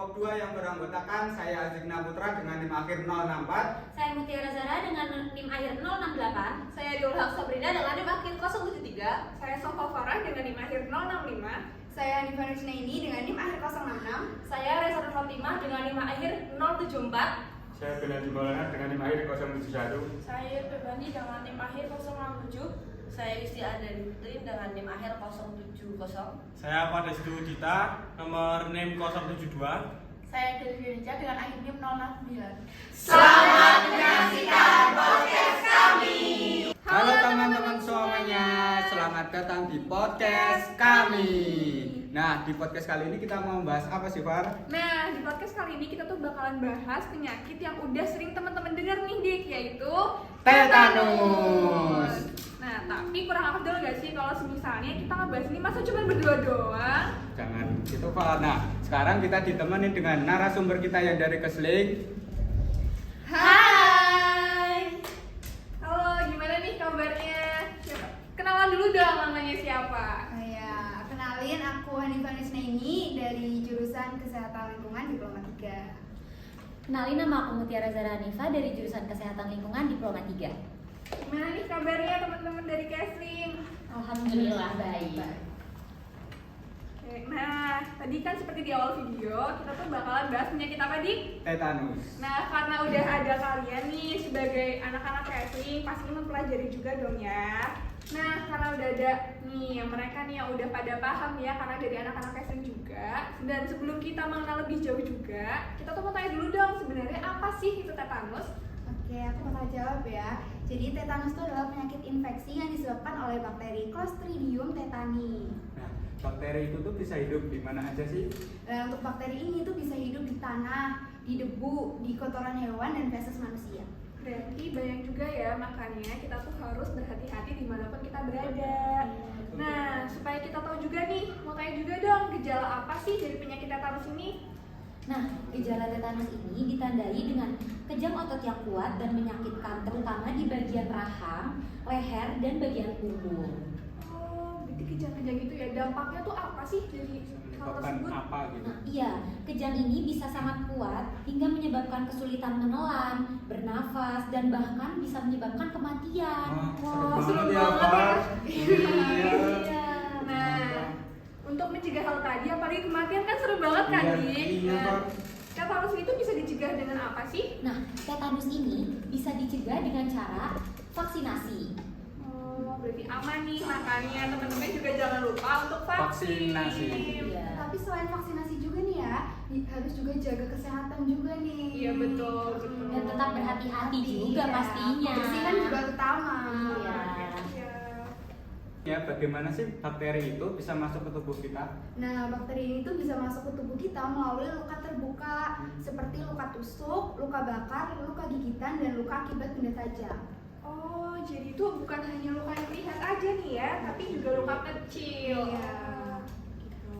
kelompok 2 yang beranggotakan saya Azikna Putra dengan NIM akhir 064. Saya Mutiara Zara dengan NIM akhir 068. Saya Dulhak Sabrina dengan NIM akhir 073. Saya Sofa Farah dengan NIM akhir 065. Saya Hanifah Nusnaini dengan NIM akhir 066. Saya Reza Nur Fatimah dengan NIM akhir 074. Saya Benadi Maulana dengan NIM akhir 071. Saya Pebani dengan NIM akhir 067. Saya Isti Adani Putri dengan NIM akhir 070. Saya Padestu Dita nomor NIM 072. Saya Delvi Rinja dengan akhir NIM 069. Selamat menyaksikan podcast kami. Halo teman-teman semuanya, selamat datang di podcast kami. Nah, di podcast kali ini kita mau membahas apa sih, Far? Nah, di podcast kali ini kita tuh bakalan bahas penyakit yang udah sering teman-teman dengar nih, Dik, yaitu Tetanus. Nah, tapi kurang afdol gak sih kalau misalnya kita ngebahas ini masa cuma berdua doang? Jangan gitu, Far. Nah, sekarang kita ditemani dengan narasumber kita yang dari Kesling. Hai. Halo, gimana nih kabarnya? Kenalan dulu dong namanya siapa? Oh ya, kenalin aku Hanifah Nusnaini dari jurusan Kesehatan Lingkungan Diploma 3. Kenalin, nama aku Mutiara Zara Hanifah dari jurusan Kesehatan Lingkungan Diploma 3. Gimana nih kabarnya teman-teman dari Kesling? Alhamdulillah baik. Oke, nah, tadi kan seperti di awal video, kita tuh bakalan bahas penyakit apa, Dik? Tetanus. Nah, karena udah ada kalian nih sebagai anak-anak Kesling, pasti mempelajari juga dong ya. Nah, karena udah ada nih mereka nih yang udah pada paham ya, karena dari anak-anak Kesling juga. Dan sebelum kita mengenal lebih jauh juga, kita tuh mau tanya dulu dong, sebenarnya apa sih itu tetanus? Oke, aku bakal jawab ya. Jadi tetanus itu adalah penyakit infeksi yang disebabkan oleh bakteri Clostridium tetani. Nah, bakteri itu tuh bisa hidup di mana aja sih? Nah, untuk bakteri ini tuh bisa hidup di tanah, di debu, di kotoran hewan dan feses manusia. Berarti banyak juga ya, makanya kita tuh harus berhati-hati dimanapun kita berada. Nah, supaya kita tahu juga nih, mau tanya juga dong, gejala apa sih dari penyakit tetanus ini? Nah, gejala tetanus ini ditandai dengan kejang otot yang kuat dan menyakitkan, terutama di bagian rahang, leher, dan bagian punggung. Oh, berarti kejang-kejang itu ya, dampaknya tuh apa sih dari hal Menyebabkan tersebut? apa gitu? Nah, iya, kejang ini bisa sangat kuat hingga menyebabkan kesulitan menelan, bernafas, dan bahkan bisa menyebabkan kematian. Wah, seru seru banget ya, banget Far. ya. Iya. Nah, untuk mencegah hal tadi, apalagi kematian kan seru banget kan, Iya, Dik? iya, Nah, Far. tetanus itu bisa dicegah dengan apa sih? Nah, tetanus ini bisa dicegah dengan cara vaksinasi. Oh, berarti aman nih, makanya teman-teman juga jangan lupa untuk vaksin. Vaksinasi. Iya. Tapi selain vaksinasi juga nih ya, harus juga jaga kesehatan juga nih. Iya, betul, betul. Dan tetap berhati-hati juga Iya, pastinya. kebersihan juga utama. Iya. Iya. Ya, bagaimana sih bakteri itu bisa masuk ke tubuh kita? Nah, bakteri ini tuh bisa masuk ke tubuh kita melalui luka terbuka seperti luka tusuk, luka bakar, luka gigitan, dan luka akibat benda tajam. Oh, jadi itu bukan hanya luka yang terlihat aja nih ya, tapi juga luka kecil. Iya. Gitu.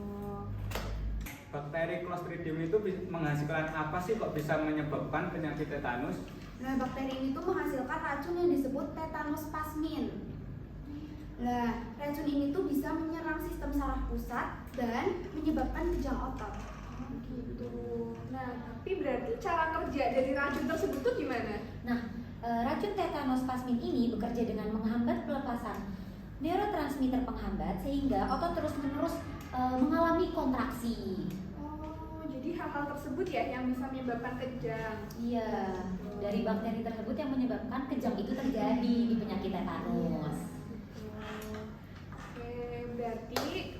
Bakteri Clostridium itu menghasilkan apa sih kok bisa menyebabkan penyakit tetanus? Nah, bakteri ini tuh menghasilkan racun yang disebut tetanus plasmin. Nah, racun ini tuh bisa menyerang sistem saraf pusat dan menyebabkan kejang otot. Oh, gitu. Nah, tapi berarti cara kerja dari racun tersebut tuh gimana? Nah, racun tetanus plasmin ini bekerja dengan menghambat pelepasan neurotransmitter penghambat sehingga otot terus-menerus mengalami kontraksi. Oh, jadi hal-hal tersebut ya yang bisa menyebabkan kejang. Iya, dari bakteri tersebut yang menyebabkan kejang itu terjadi di penyakit tetanus. Oke, berarti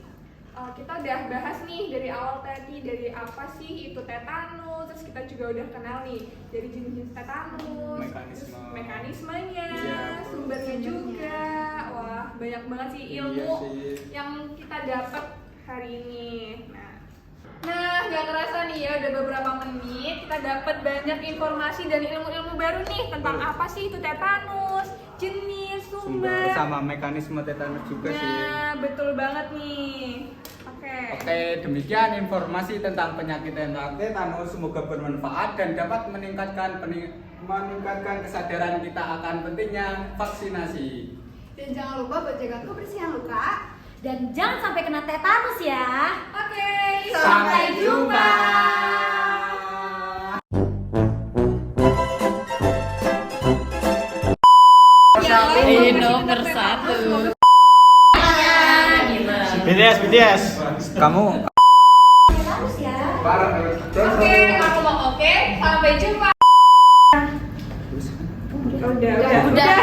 kita udah bahas nih dari awal tadi dari apa sih itu tetanus, terus kita juga udah kenal nih dari jenis-jenis tetanus, Mekanisme. terus mekanismenya, Iya, sumbernya juga. Wah, banyak banget sih ilmu Iya sih. yang kita dapat hari ini. Nah, nggak kerasa nih ya udah beberapa menit kita dapat banyak informasi dan ilmu-ilmu baru nih tentang Betul. apa sih itu tetanus, jenis, Sumber sumber. sama mekanisme tetanus juga sih. Nah, betul banget nih. Oke. Oke, demikian informasi tentang penyakit tetanus. Semoga bermanfaat dan dapat meningkatkan kesadaran kita akan pentingnya vaksinasi. Dan jangan lupa buat jaga kebersihan luka. Dan jangan sampai kena tetanus ya. Oke. Sampai jumpa. Semoga BTS. Kamu Harus ya. oke, aku mau oke. Sampai jumpa. Udah.